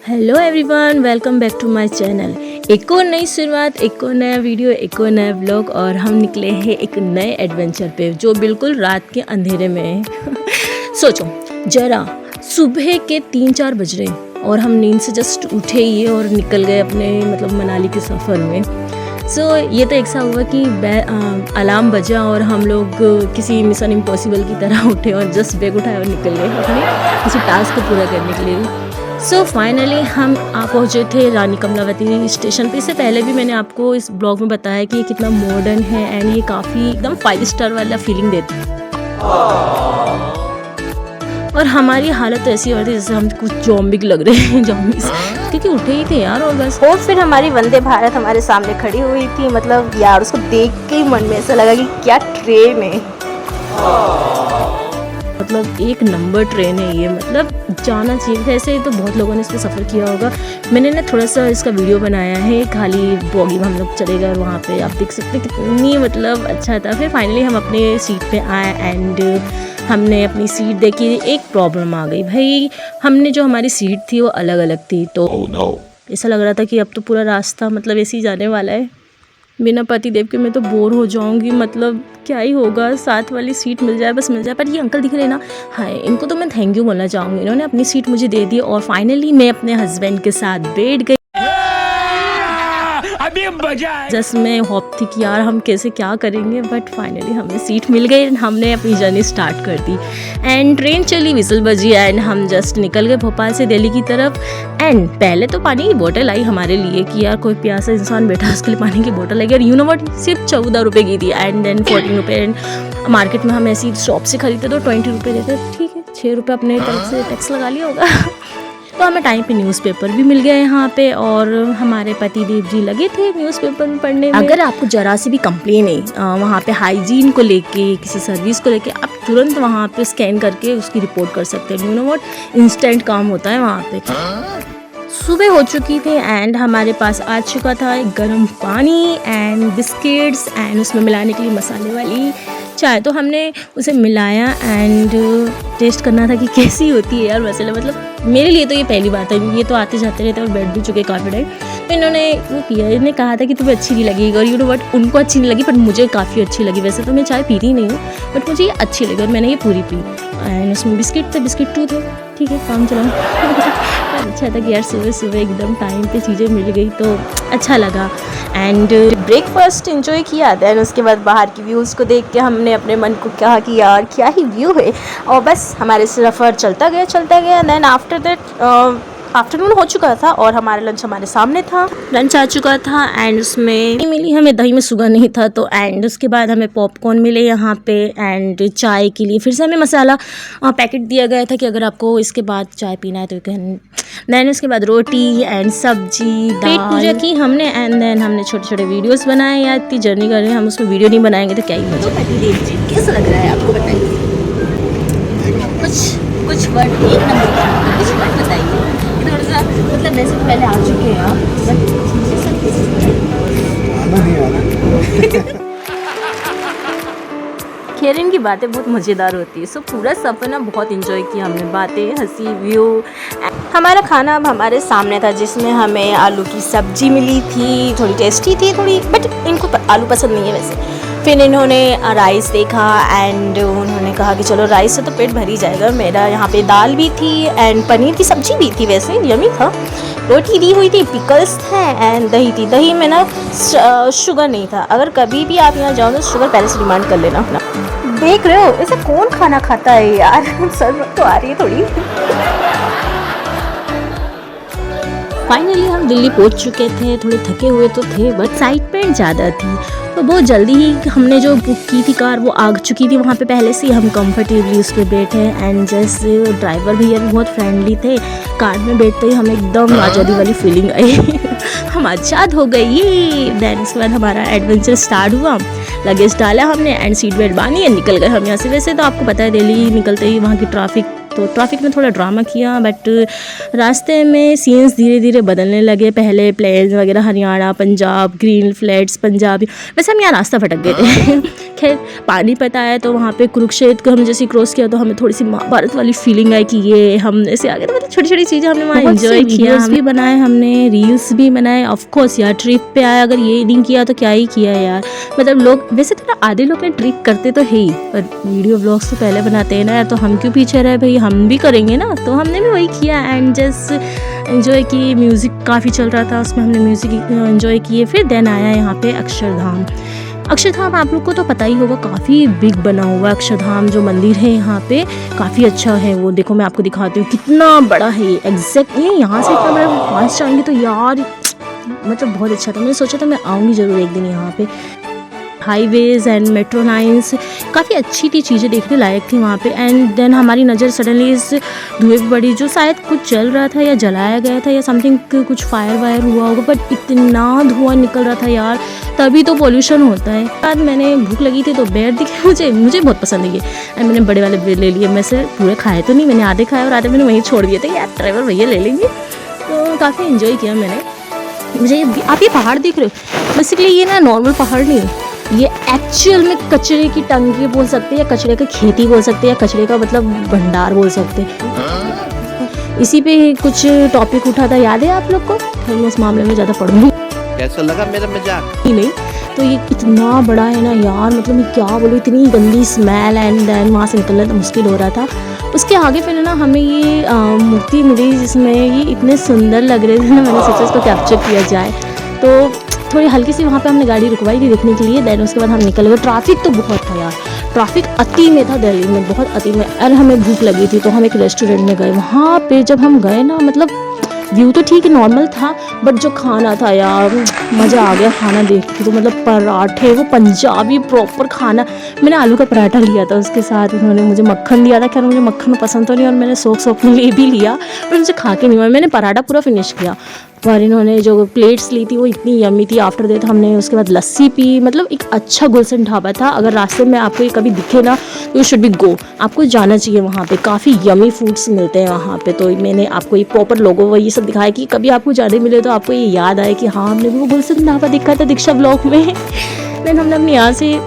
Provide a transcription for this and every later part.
Hello everyone, welcome back to my channel. एक और नई शुरुआत, एक और नया वीडियो, एक और नया व्लॉग और हम निकले हैं एक नए एडवेंचर पे जो बिल्कुल रात के अंधेरे में है। सोचो जरा, सुबह के 3-4 बज रहे और हम नींद से जस्ट उठे ही और निकल गए अपने मनाली के सफ़र में। ये तो ऐसा हुआ कि अलार्म बजा और हम लोग किसी मिशन इम्पॉसिबल की तरह उठे और जस्ट बैग उठाए और निकल गए अपने किसी टास्क को पूरा करने के लिए। फाइनली हम आ पहुँचे थे रानी कमलावती स्टेशन पे। इससे पहले भी मैंने आपको इस ब्लॉग में बताया कि ये कितना मॉडर्न है एंड ये काफ़ी एकदम 5 स्टार वाला फीलिंग देता है। और हमारी हालत ऐसी हो रही थी जैसे हम कुछ ज़ॉम्बी लग रहे हैं, ज़ॉम्बीज़, क्योंकि उठे ही थे यार। और बस और फिर हमारी वंदे भारत हमारे सामने खड़ी हुई थी। मतलब यार उसको देख के ही मन में ऐसा लगा कि क्या ट्रेन है, मतलब एक नंबर ट्रेन है ये, मतलब जाना चाहिए। ऐसे ही तो बहुत लोगों ने इस पर सफ़र किया होगा। मैंने ना थोड़ा सा इसका वीडियो बनाया है, खाली बॉगी में हम लोग चले गए और वहाँ पे आप देख सकते कितनी अच्छा था। फिर फाइनली हम अपने सीट पे आए एंड हमने अपनी सीट देखी। एक प्रॉब्लम आ गई भाई, हमने जो हमारी सीट थी वो अलग अलग थी, तो ऐसा लग रहा था कि अब तो पूरा रास्ता ऐसे ही जाने वाला है। बिना पति देव के मैं तो बोर हो जाऊंगी, मतलब क्या ही होगा। साथ वाली सीट मिल जाए, बस मिल जाए। पर ये अंकल दिख रहे ना, हाय, इनको तो मैं थैंक यू बोलना चाहूँगी। इन्होंने अपनी सीट मुझे दे दी और फाइनली मैं अपने हस्बैंड के साथ बैठ गई। जस्ट मैं होप थी कि यार हम कैसे क्या करेंगे, बट फाइनली हमें सीट मिल गई। हमने अपनी जर्नी स्टार्ट कर दी एंड ट्रेन चली, विसल बजी एंड हम जस्ट निकल गए भोपाल से दिल्ली की तरफ। एंड पहले तो पानी की बोतल आई हमारे लिए कि यार कोई प्यासा इंसान बैठा उसके लिए पानी की बोतल आई। और यू नो व्हाट, सिर्फ 14 रुपये की थी एंड देन 14 रुपये। एंड मार्केट में हम ऐसी शॉप से खरीदते तो 20 रुपये देते। ठीक है, 6 रुपये अपने तरफ से टैक्स लगा लिया होगा। तो हमें टाइम पे न्यूज़पेपर भी मिल गया यहाँ पे और हमारे पति देव जी लगे थे न्यूज़पेपर में पढ़ने में। अगर आपको जरा सी भी कंप्लेन है वहाँ पे हाइजीन को लेके, किसी सर्विस को लेके, आप तुरंत वहाँ पे स्कैन करके उसकी रिपोर्ट कर सकते हैं। यू नो व्हाट, इंस्टेंट काम होता है वहाँ पे। सुबह हो चुकी थी एंड हमारे पास आ चुका था एक गर्म पानी एंड बिस्किट्स एंड उसमें मिलाने के लिए मसाले वाली चाय। तो हमने उसे मिलाया एंड टेस्ट करना था कि कैसी होती है यार मसाला। मतलब मेरे लिए तो ये पहली बात है, ये तो आते जाते रहते और बैठ भी चुके काफ़ी टाइम। तो इन्होंने वो पिया, इन्होंने कहा था कि तुम्हें अच्छी नहीं लगेगी और यू नो व्हाट, उनको अच्छी नहीं लगी बट मुझे काफ़ी अच्छी लगी। वैसे तो मैं चाय पीती नहीं हूँ बट मुझे ये अच्छी लगी और मैंने ये पूरी पी। एंड उसमें बिस्किट थे, बिस्किट 2 थे। ठीक है, काम चला। अच्छा था कि यार सुबह सुबह एकदम टाइम पे चीज़ें मिल गई तो अच्छा लगा। एंड ब्रेकफास्ट एंजॉय किया। देन उसके बाद बाहर की व्यूज़ को देख के हमने अपने मन को कहा कि यार क्या ही व्यू है। और बस हमारे सफ़र चलता गया। देन आफ्टर दैट आफ्टरनून हो चुका था और हमारा लंच हमारे सामने था। लंच आ चुका था एंड उसमें मिली हमें दही में शुगर नहीं था, तो एंड उसके बाद हमें पॉपकॉर्न मिले यहाँ पे एंड चाय के लिए फिर से हमें मसाला पैकेट दिया गया था कि अगर आपको इसके बाद चाय पीना है तो देन उसके बाद रोटी एंड सब्जी, पेट पूजा की हमने एंड देन हमने छोटे छोटे वीडियोस बनाए। यार इतनी जर्नी कर रहे हैं हम, उसमें वीडियो नहीं बनाएंगे तो क्या ही मजा। कैसा लग रहा है आपको, बताइए कुछ वर्ड, एक नंबर कुछ वर्ड बताइए। थोड़ा सा मतलब वैसे तो पहले आ चुके हैं आप, खैर इनकी बातें बहुत मज़ेदार होती है। पूरा सफ़र ना बहुत इंजॉय किया हमने, बातें, हंसी, व्यू। हमारा खाना अब हमारे सामने था जिसमें हमें आलू की सब्जी मिली थी, थोड़ी टेस्टी थी थोड़ी, बट इनको आलू पसंद नहीं है वैसे। फिर इन्होंने राइस देखा एंड उन्होंने कहा कि चलो राइस से तो पेट भर ही जाएगा। मेरा यहाँ पे दाल भी थी एंड पनीर की सब्जी भी थी, वैसे यमी था। रोटी दी हुई थी, पिकल्स थे एंड दही थी। दही में ना शुगर नहीं था। अगर कभी भी आप यहाँ जाओ तो शुगर पहले से डिमांड कर लेना अपना। देख रहे हो ऐसे कौन खाना खाता है यार। सर तो आ रही है थोड़ी। फाइनली हम दिल्ली पहुंच चुके थे, थोड़े थके हुए तो थे बट साइड पेंट ज़्यादा थी तो बहुत जल्दी ही हमने जो बुक की थी कार वो आ चुकी थी वहाँ पे पहले से। हम कंफर्टेबली उस पर बैठे एंड जैसे ड्राइवर भैया भी बहुत फ्रेंडली थे। कार में बैठते ही हमें एकदम आज़ादी वाली फीलिंग आई। हम आज़ाद हो गए ये। देन उसके बाद हमारा एडवेंचर स्टार्ट हुआ। लगेज डाला हमने एंड सीट बेल्ट बांधी एंड निकल गए हम यहाँ से। वैसे तो आपको पता है दिल्ली निकलते ही वहाँ की ट्रैफिक में थोड़ा ड्रामा किया बट रास्ते में सीन्स धीरे धीरे बदलने लगे। पहले प्लेन्स वगैरह, हरियाणा, पंजाब, ग्रीन फ्लैट्स, पंजाबी। वैसे हम यहाँ रास्ता भटक गए थे खैर पानीपत आया तो वहाँ पे कुरुक्षेत्र को हम जैसे क्रॉस किया तो हमें थोड़ी सी महाभारत वाली फीलिंग आई कि ये हम ऐसे आगे, तो मतलब छोटी छोटी चीज़ें हमने वहाँ एंजॉय किया, हम भी बनाए, हमने रील्स भी बनाए। ऑफ कोर्स यार ट्रिप पे आया, अगर ये नहीं किया तो क्या ही किया यार। मतलब लोग वैसे तो ना आधे लोग ट्रिप करते तो है ही, पर वीडियो ब्लॉग्स तो पहले बनाते हैं ना यार, तो हम क्यों पीछे रहे भाई, हम भी करेंगे ना। तो हमने भी वही किया एंड जस्ट एंजॉय की। म्यूज़िक काफ़ी चल रहा था, उसमें हमने म्यूज़िक एंजॉय किए। फिर देन आया यहाँ पे अक्षरधाम। अक्षरधाम आप लोग को तो पता ही होगा, काफ़ी बिग बना हुआ अक्षरधाम जो मंदिर है यहाँ पे, काफ़ी अच्छा है वो। देखो मैं आपको दिखाती हूँ कितना बड़ा है ये, एग्जैक्ट ये यहाँ से इतना बड़ा पास जाएंगे तो यार मतलब बहुत अच्छा था। मैंने सोचा था मैं आऊँगी ज़रूर एक दिन यहाँ पे। हाईवेज़ एंड मेट्रो लाइन्स काफ़ी अच्छी थी, चीज़ें देखने लायक थी वहाँ पे। एंड देन हमारी नज़र सडनली इस धुएं पे पड़ी, जो शायद कुछ जल रहा था या जलाया गया था या समथिंग, कुछ फायर वायर हुआ होगा, बट इतना धुआं निकल रहा था यार, तभी तो पोल्यूशन होता है। बाद मैंने भूख लगी थी तो बेर दिखे, मुझे बहुत पसंद है ये, एंड मैंने बड़े वाले बेर ले लिए। मैं से पूरे खाए तो नहीं, मैंने आधे खाए और आधे मैंने वहीं छोड़ दिए थे, यार ड्राइवर भैया ले लेंगे। तो काफ़ी इन्जॉय किया मैंने। मुझे आप ये पहाड़ देख रहे हो, बेसिकली ये ना नॉर्मल पहाड़ नहीं है, ये एक्चुअल में कचरे की टंकी बोल सकते हैं, या कचरे की खेती बोल सकते हैं, या कचरे का मतलब भंडार बोल सकते हैं। इसी पे कुछ टॉपिक उठा था, याद है आप लोग को? फिर मैं इस मामले में ज़्यादा पढ़ूंगी। कैसा लगा मेरा मजाक? नहीं तो ये इतना बड़ा है ना यार, मतलब मैं क्या बोलूँ, इतनी गंदी स्मेल एंड देन वहाँ से निकलना तो मुश्किल हो रहा था। उसके आगे फिर ना हमें ये मूर्ति मिली जिसमें ये इतने सुंदर लग रहे थे ना, मैंने सोचा इसको कैप्चर किया जाए। तो थोड़ी हल्की सी वहाँ पे हमने गाड़ी रुकवाई थी देखने के लिए। देन उसके बाद हम निकल गए। ट्रैफिक तो बहुत था यार, ट्रैफिक अति में था दिल्ली में, बहुत अति में। और हमें भूख लगी थी तो हम एक रेस्टोरेंट में गए। वहाँ पे जब हम गए ना, मतलब व्यू तो ठीक है नॉर्मल था, बट जो खाना था यार मज़ा आ गया खाना देख के। तो मतलब पराठे, वो पंजाबी प्रॉपर खाना। मैंने आलू का पराठा लिया था, उसके साथ उन्होंने मुझे मक्खन दिया था। खैर मुझे मक्खन पसंद तो नहीं और मैंने शौक में ले भी लिया, पर मुझे खा के नहीं हुआ। मैंने पराठा पूरा फिनिश किया। और इन्होंने जो प्लेट्स ली थी वो इतनी यमी थी। आफ्टर दैट हमने उसके बाद लस्सी पी। मतलब एक अच्छा गुलशन ढाबा था, अगर रास्ते में आपको ये कभी दिखे ना तो यू शुड बी गो, आपको जाना चाहिए वहाँ पे। काफ़ी यमी फूड्स मिलते हैं वहाँ पे। तो मैंने आपको ये प्रॉपर लोगो ये सब दिखाया कि कभी आपको जाने मिले तो आपको ये याद आए कि हाँ हमने भी वो गुलशन ढाबा देखा था दीक्षा ब्लॉग में। देन हमने अपनी यहाँ से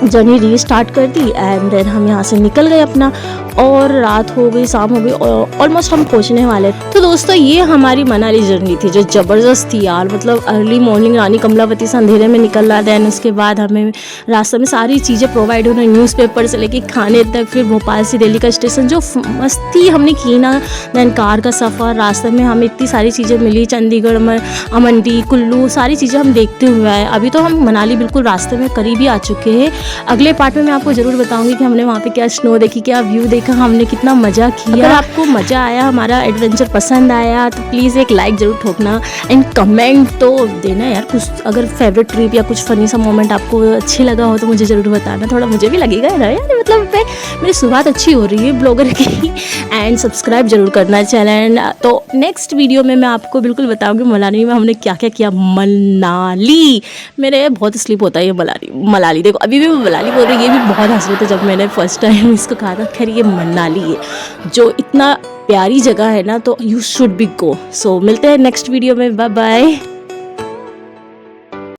जर्नी रीस्टार्ट कर दी एंड देन हम यहाँ से निकल गए अपना। और रात हो गई, शाम हो गई, ऑलमोस्ट हम पहुँचने वाले। तो दोस्तों ये हमारी मनाली जर्नी थी जो ज़बरदस्त थी यार। मतलब अर्ली मॉर्निंग रानी कमलावती से अंधेरे में निकलना, देन उसके बाद हमें रास्ते में सारी चीज़ें प्रोवाइड होना, न्यूज़पेपर से लेके खाने तक। फिर भोपाल से दिल्ली का स्टेशन, जो मस्ती हमने की ना। देन कार का सफ़र, रास्ते में हमें इतनी सारी चीज़ें मिली, चंडीगढ़ में अमंडी, कुल्लू, सारी चीज़ें हम देखते हुए आए। अभी तो हम मनाली बिल्कुल रास्ते में करीब ही आ चुके हैं। अगले पार्ट में मैं आपको ज़रूर बताऊँगी कि हमने वहाँ पर क्या स्नो देखी, क्या व्यू देखा, हमने कितना मज़ा किया। अगर आपको मज़ा आया, हमारा एडवेंचर पसंद आया तो प्लीज़ एक लाइक ज़रूर ठोकना एंड कमेंट तो देना यार। कुछ अगर फेवरेट ट्रिप या कुछ फ़नी सा मोमेंट आपको अच्छी लगा हो तो मुझे ज़रूर बताना, थोड़ा मुझे भी लगेगा ना यार। मतलब मेरी शुरुआत अच्छी हो रही है ब्लॉगर की। एंड सब्सक्राइब जरूर करना चैनल। तो नेक्स्ट वीडियो में मैं आपको बिल्कुल बताऊँगी मनाली में हमने क्या क्या किया। मनाली, मेरे बहुत स्लिप होता है ये मलाली। देखो अभी भी मैं मलाली बोल रही हूँ, ये भी बहुत हंस रहे थे जब मैंने फर्स्ट टाइम इसको कहा था। खैर ये मनाली है, जो इतना प्यारी जगह है ना, तो यू शुड बी गो। सो मिलते हैं नेक्स्ट वीडियो में, बाय बाय।